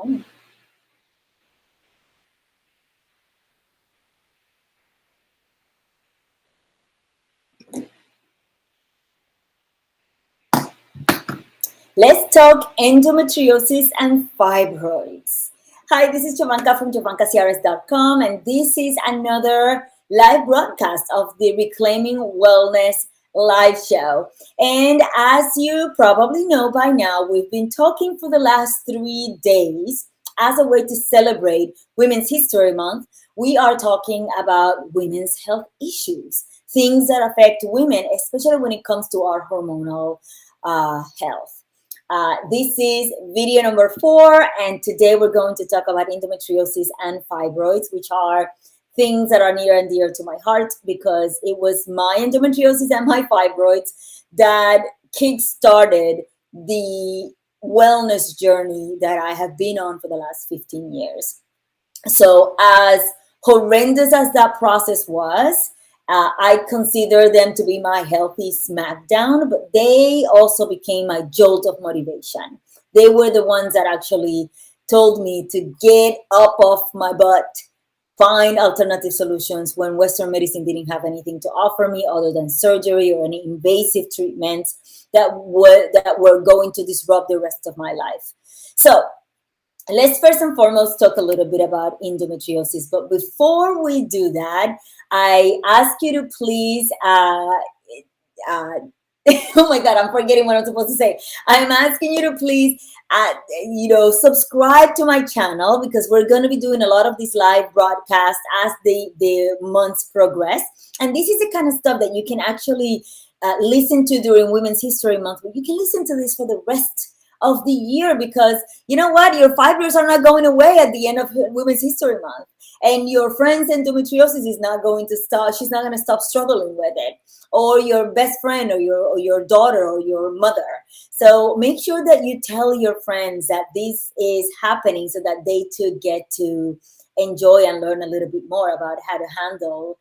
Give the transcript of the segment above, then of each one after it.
Oh. Let's talk endometriosis and fibroids. Hi, this is Jovanka from JovankaCiares.com, and this is another live broadcast of the Reclaiming Wellness live show. And as you probably know by now, we've been talking for the last 3 days as a way to celebrate Women's History Month. We are talking about women's health issues, things that affect women, especially when it comes to our hormonal health. This is video number 4, and today we're going to talk about endometriosis and fibroids, which are things that are near and dear to my heart because it was my endometriosis and my fibroids that kick-started the wellness journey that I have been on for the last 15 years. So as horrendous as that process was, I consider them to be my healthy smackdown, but they also became my jolt of motivation. They were the ones that actually told me to get up off my butt, find alternative solutions when Western medicine didn't have anything to offer me other than surgery or any invasive treatments that were going to disrupt the rest of my life. So let's first and foremost talk a little bit about endometriosis. But before we do that, I ask you to please, oh my God, I'm forgetting what I'm supposed to say. I'm asking you to please, subscribe to my channel because we're going to be doing a lot of these live broadcasts as the months progress. And this is the kind of stuff that you can actually listen to during Women's History Month, but you can listen to this for the rest of the year because you know what, your fibroids are not going away at the end of Women's History Month, and your friend's endometriosis is not going to stop. She's not going to stop struggling with it, or your best friend, or your daughter, or your mother. So make sure that you tell your friends that this is happening so that they too get to enjoy and learn a little bit more about how to handle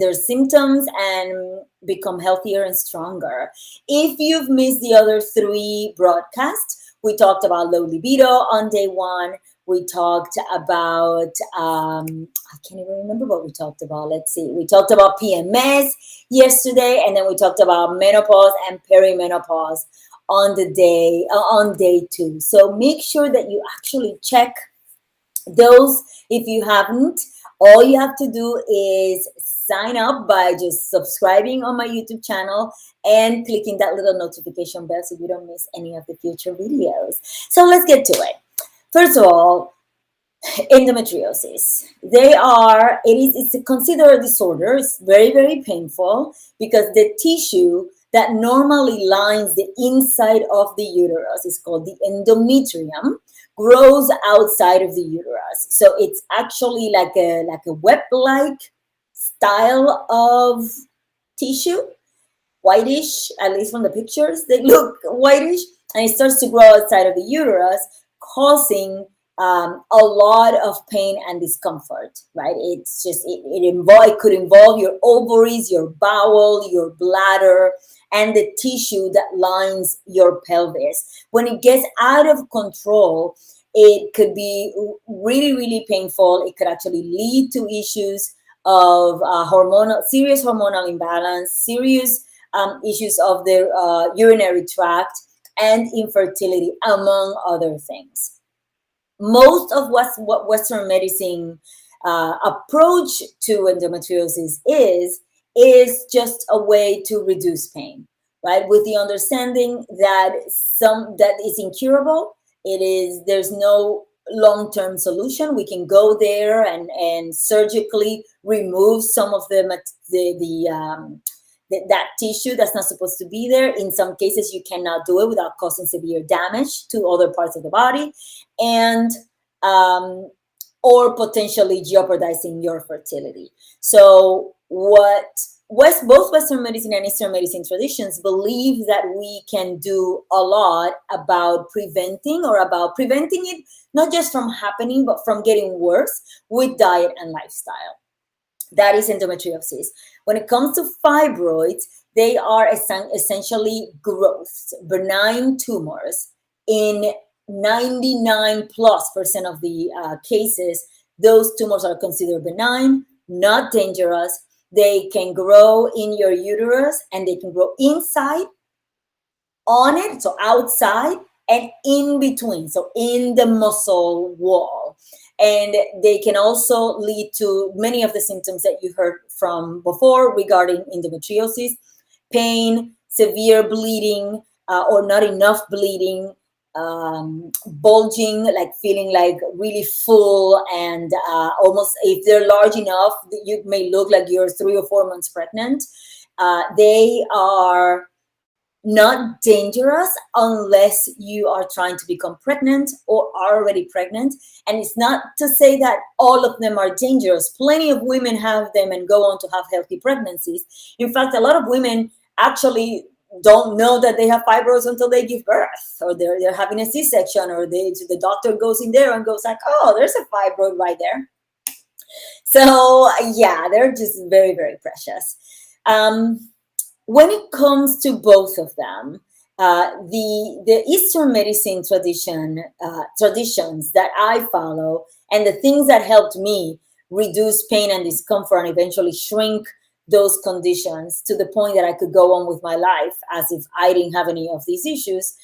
their symptoms and become healthier and stronger. If you've missed the other 3 broadcasts, we talked about low libido on day 1. We talked about, I can't even remember what we talked about. Let's see. We talked about PMS yesterday, and then we talked about menopause and perimenopause on day 2. So make sure that you actually check those. If you haven't, all you have to do is sign up by just subscribing on my YouTube channel and clicking that little notification bell so you don't miss any of the future videos. So let's get to it. First of all, endometriosis. It's considered a disorder. It's very, very painful because the tissue that normally lines the inside of the uterus is called the endometrium, grows outside of the uterus. So it's actually like a web-like style of tissue, whitish, at least from the pictures, they look whitish, and it starts to grow outside of the uterus, causing a lot of pain and discomfort, right? It's just, it could involve your ovaries, your bowel, your bladder, and the tissue that lines your pelvis. When it gets out of control, it could be really, really painful. It could actually lead to issues of serious hormonal imbalance, serious issues of the urinary tract, and infertility, among other things. Most of what Western medicine approach to endometriosis is just a way to reduce pain, right? With the understanding that that is incurable. There's no long-term solution. We can go there and surgically remove some of that tissue that's not supposed to be there. In some cases, you cannot do it without causing severe damage to other parts of the body, and or potentially jeopardizing your fertility. So both Western medicine and Eastern medicine traditions believe that we can do a lot about preventing it, not just from happening, but from getting worse with diet and lifestyle. That is endometriosis. When it comes to fibroids, they are essentially growths, benign tumors in 99+% of the cases, those tumors are considered benign, not dangerous. They can grow in your uterus, and they can grow inside, on it, so outside, and in between, so in the muscle wall. And they can also lead to many of the symptoms that you heard from before regarding endometriosis: pain, severe bleeding, or not enough bleeding, bulging, like feeling like really full, and almost, if they're large enough, you may look like you're 3 or 4 months pregnant. They are not dangerous unless you are trying to become pregnant or are already pregnant. And it's not to say that all of them are dangerous. Plenty of women have them and go on to have healthy pregnancies. In fact, a lot of women actually don't know that they have fibroids until they give birth, or they're having a C-section, or the doctor goes in there and goes like, oh, there's a fibroid right there. So yeah, they're just very, very precious. When it comes to both of them, the Eastern medicine traditions that I follow, and the things that helped me reduce pain and discomfort and eventually shrink those conditions to the point that I could go on with my life as if I didn't have any of these issues,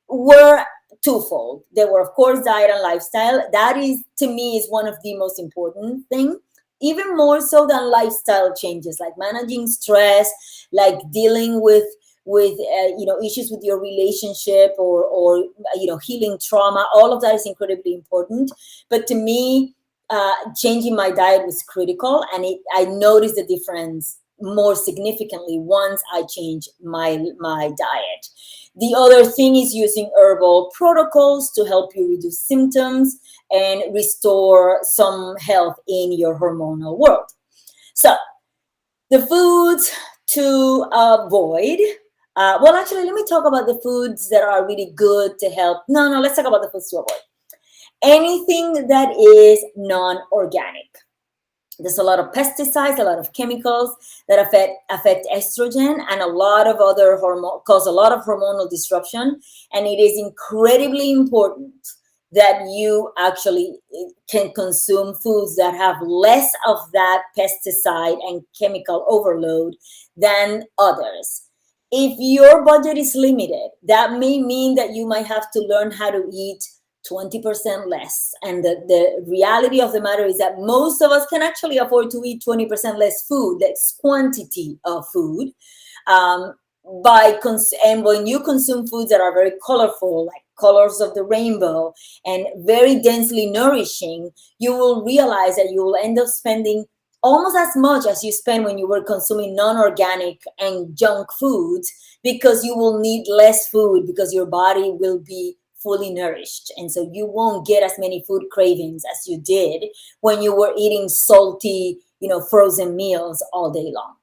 were twofold. They were, of course, diet and lifestyle. That is, to me, is one of the most important things, even more so than lifestyle changes, like managing stress, like dealing with issues with your relationship, or healing trauma. All of that is incredibly important. But to me, changing my diet was critical, and I noticed the difference more significantly once I changed my diet. The other thing is using herbal protocols to help you reduce symptoms and restore some health in your hormonal world. So the foods to avoid. Well, actually, let me talk about the foods that are really good to help. No, let's talk about the foods to avoid. Anything that is non-organic. There's a lot of pesticides, a lot of chemicals that affect estrogen, and a lot of other cause a lot of hormonal disruption. And it is incredibly important that you actually can consume foods that have less of that pesticide and chemical overload than others. If your budget is limited, that may mean that you might have to learn how to eat 20% less. And the reality of the matter is that most of us can actually afford to eat 20% less food, less quantity of food. And when you consume foods that are very colorful, like colors of the rainbow, and very densely nourishing, you will realize that you will end up spending almost as much as you spend when you were consuming non-organic and junk foods, because you will need less food because your body will be fully nourished. And so you won't get as many food cravings as you did when you were eating salty, frozen meals all day long.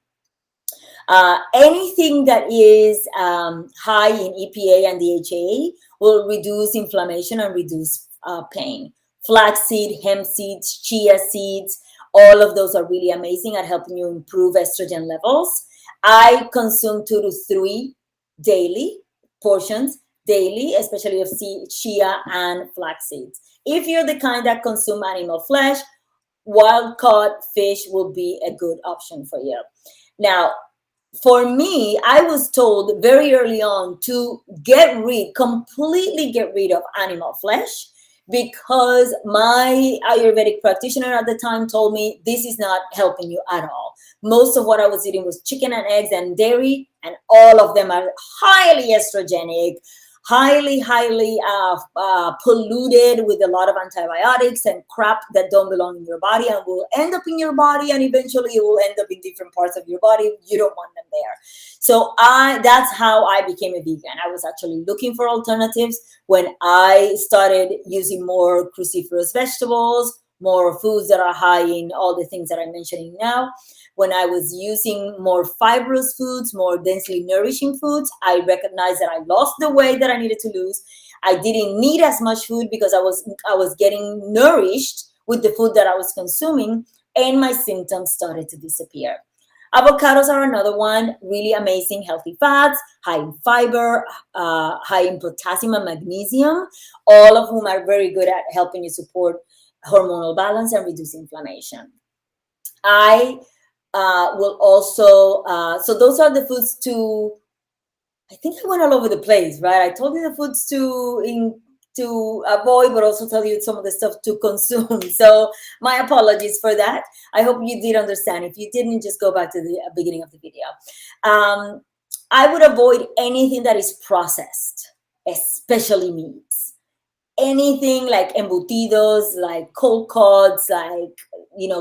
Anything that is high in EPA and DHA will reduce inflammation and reduce pain. Flaxseed, hemp seeds, chia seeds, all of those are really amazing at helping you improve estrogen levels. I consume 2 to 3 daily portions daily, especially of chia and flax seeds. If you're the kind that consume animal flesh, wild caught fish will be a good option for you. Now, for me, I was told very early on to completely get rid of animal flesh, because my Ayurvedic practitioner at the time told me this is not helping you at all. Most of what I was eating was chicken and eggs and dairy, and all of them are highly estrogenic, highly polluted with a lot of antibiotics and crap that don't belong in your body and will end up in your body, and eventually it will end up in different parts of your body. You don't want them there. So that's how I became a vegan. I was actually looking for alternatives when I started using more cruciferous vegetables, more foods that are high in all the things that I'm mentioning now. When I was using more fibrous foods, more densely nourishing foods, I recognized that I lost the weight that I needed to lose. I didn't need as much food because I was getting nourished with the food that I was consuming, and my symptoms started to disappear. Avocados are another one, really amazing, healthy fats, high in fiber, high in potassium and magnesium, all of whom are very good at helping you support hormonal balance and reduce inflammation. I will also, so those are the foods to, I think I went all over the place, right? I told you the foods to avoid, but also tell you some of the stuff to consume. So my apologies for that. I hope you did understand. If you didn't, just go back to the beginning of the video. I would avoid anything that is processed, especially meats. Anything like embutidos, like cold cuts, like,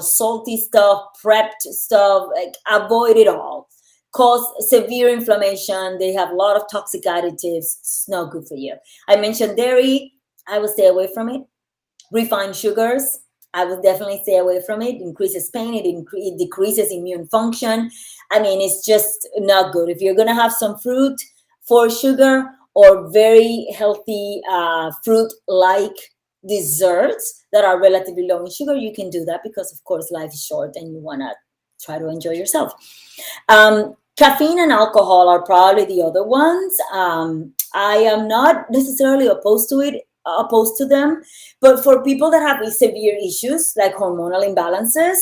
salty stuff, prepped stuff, like avoid it all. Cause severe inflammation. They have a lot of toxic additives. It's not good for you. I mentioned dairy. I would stay away from it. Refined sugars. I would definitely stay away from it. Increases pain. It decreases immune function. I mean, it's just not good. If you're gonna have some fruit for sugar or very healthy fruit-like desserts that are relatively low in sugar, you can do that because, of course, life is short and you wanna try to enjoy yourself. Caffeine and alcohol are probably the other ones. I am not necessarily opposed to them, but for people that have severe issues like hormonal imbalances,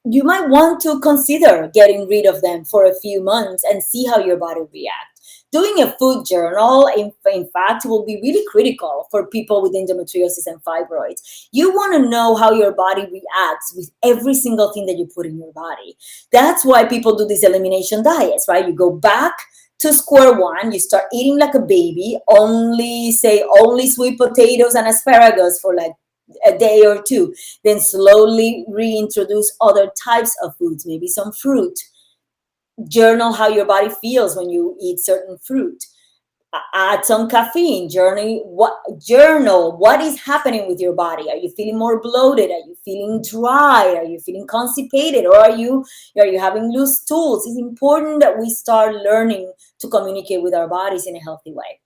you might want to consider getting rid of them for a few months and see how your body reacts. Doing a food journal, in fact, will be really critical for people with endometriosis and fibroids. You want to know how your body reacts with every single thing that you put in your body. That's why people do these elimination diets, right? You go back to square one, you start eating like a baby, only sweet potatoes and asparagus for like a day or two, then slowly reintroduce other types of foods, maybe some fruit. Journal how your body feels when you eat certain fruit. Add some caffeine. Journal what is happening with your body. Are you feeling more bloated? Are you feeling dry? Are you feeling constipated? Or are you having loose stools? It's important that we start learning to communicate with our bodies in a healthy way.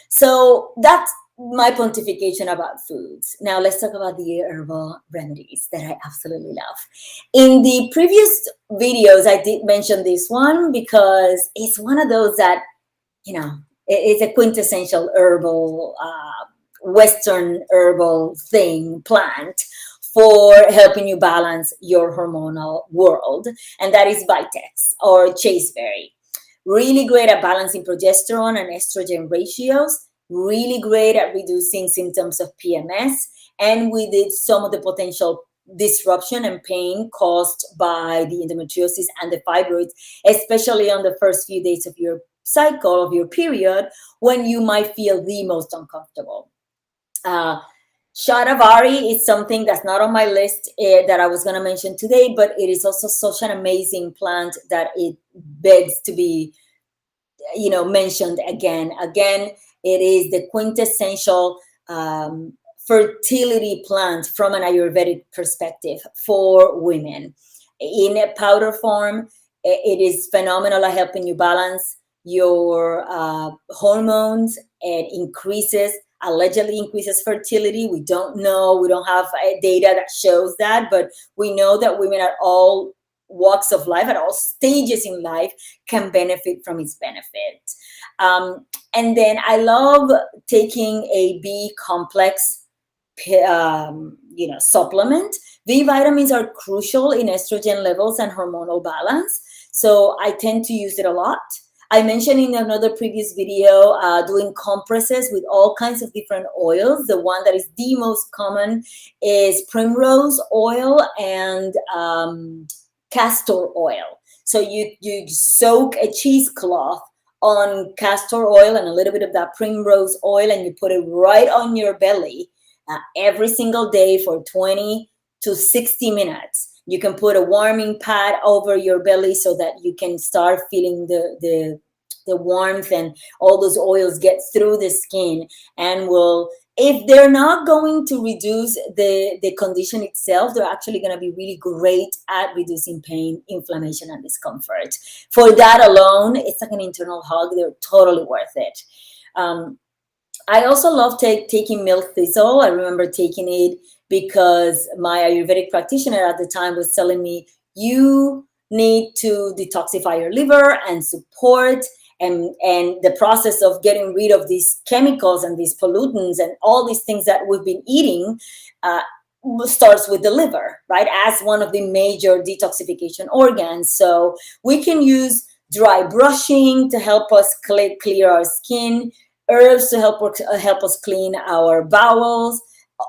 So that's my pontification about foods. Now let's talk about the herbal remedies that I absolutely love. In the previous videos, I did mention this one because it's one of those that, it's a quintessential herbal, Western herbal plant for helping you balance your hormonal world. And that is Vitex or chasteberry. Really great at balancing progesterone and estrogen ratios. Really great at reducing symptoms of PMS, and with it, some of the potential disruption and pain caused by the endometriosis and the fibroids, especially on the first few days of your cycle, of your period, when you might feel the most uncomfortable. Shadavari is something that's not on my list that I was going to mention today, but it is also such an amazing plant that it begs to be, mentioned again. It is the quintessential fertility plant from an Ayurvedic perspective for women. In a powder form, it is phenomenal at helping you balance your hormones and allegedly increases fertility. We don't know. We don't have data that shows that, but we know that women at all walks of life, at all stages in life, can benefit from its benefit. And then I love taking a B complex, supplement. B vitamins are crucial in estrogen levels and hormonal balance, so I tend to use it a lot. I mentioned in another previous video doing compresses with all kinds of different oils. The one that is the most common is primrose oil and castor oil. So you soak a cheesecloth on castor oil and a little bit of that primrose oil, and you put it right on your belly every single day for 20 to 60 minutes. You can put a warming pad over your belly so that you can start feeling the warmth, and all those oils get through the skin and will, if they're not going to reduce the condition itself, they're actually going to be really great at reducing pain, inflammation, and discomfort. For that alone, it's like an internal hug. They're totally worth it. I also love taking milk thistle. I remember taking it because my Ayurvedic practitioner at the time was telling me, you need to detoxify your liver and support and the process of getting rid of these chemicals and these pollutants and all these things that we've been eating starts with the liver, right? As one of the major detoxification organs. So we can use dry brushing to help us clear our skin, herbs to help us clean our bowels,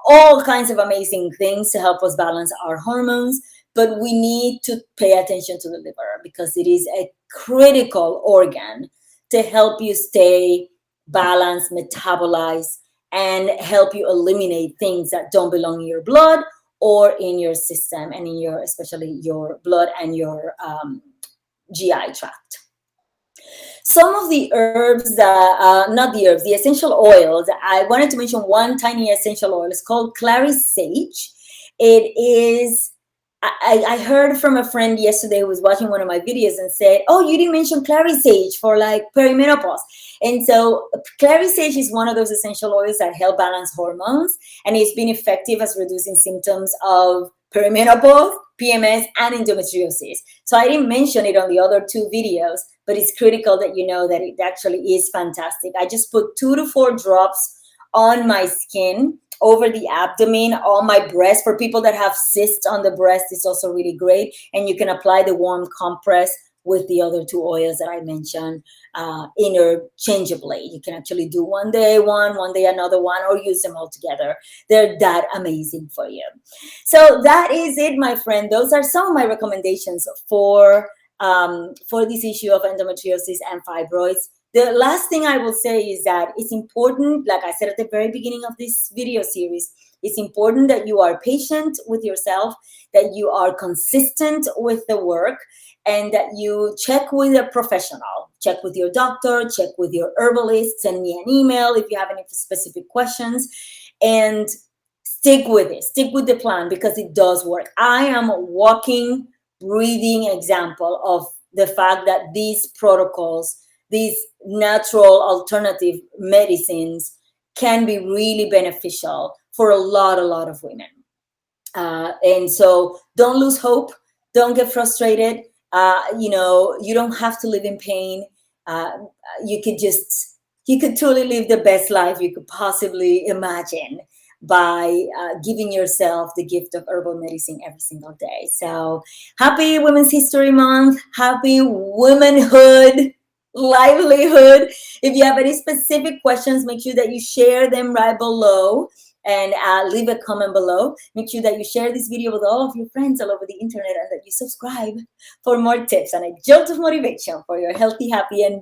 all kinds of amazing things to help us balance our hormones. But we need to pay attention to the liver because it is a critical organ to help you stay balanced, metabolize, and help you eliminate things that don't belong in your blood or in your system and in your, especially your blood and your GI tract. Some of the herbs, not the herbs, the essential oils, I wanted to mention one tiny essential oil. It's called clary sage. It is, I heard from a friend yesterday who was watching one of my videos and said, oh, you didn't mention clary sage for like perimenopause. And so clary sage is one of those essential oils that help balance hormones, and it's been effective as reducing symptoms of perimenopause, PMS, and endometriosis. So I didn't mention it on the other two videos, but it's critical that you know that it actually is fantastic. I just put 2 to 4 drops on my skin, over the abdomen, on my breast. For people that have cysts on the breast, it's also really great. And you can apply the warm compress with the other 2 oils that I mentioned interchangeably. You can actually do one day another one, or use them all together. They're that amazing for you. So that is it, my friend. Those are some of my recommendations for this issue of endometriosis and fibroids. The last thing I will say is that it's important, like I said at the very beginning of this video series, it's important that you are patient with yourself, that you are consistent with the work, and that you check with a professional. Check with your doctor, check with your herbalist, send me an email if you have any specific questions, and stick with it. Stick with the plan because it does work. I am a walking, breathing example of the fact that these protocols, these natural alternative medicines can be really beneficial for a lot of women. And so don't lose hope. Don't get frustrated. You don't have to live in pain. You could truly live the best life you could possibly imagine by giving yourself the gift of herbal medicine every single day. So happy Women's History Month. Happy womanhood, livelihood. If you have any specific questions, make sure that you share them right below and leave a comment below. Make sure that you share this video with all of your friends all over the internet and that you subscribe for more tips and a jolt of motivation for your healthy, happy, and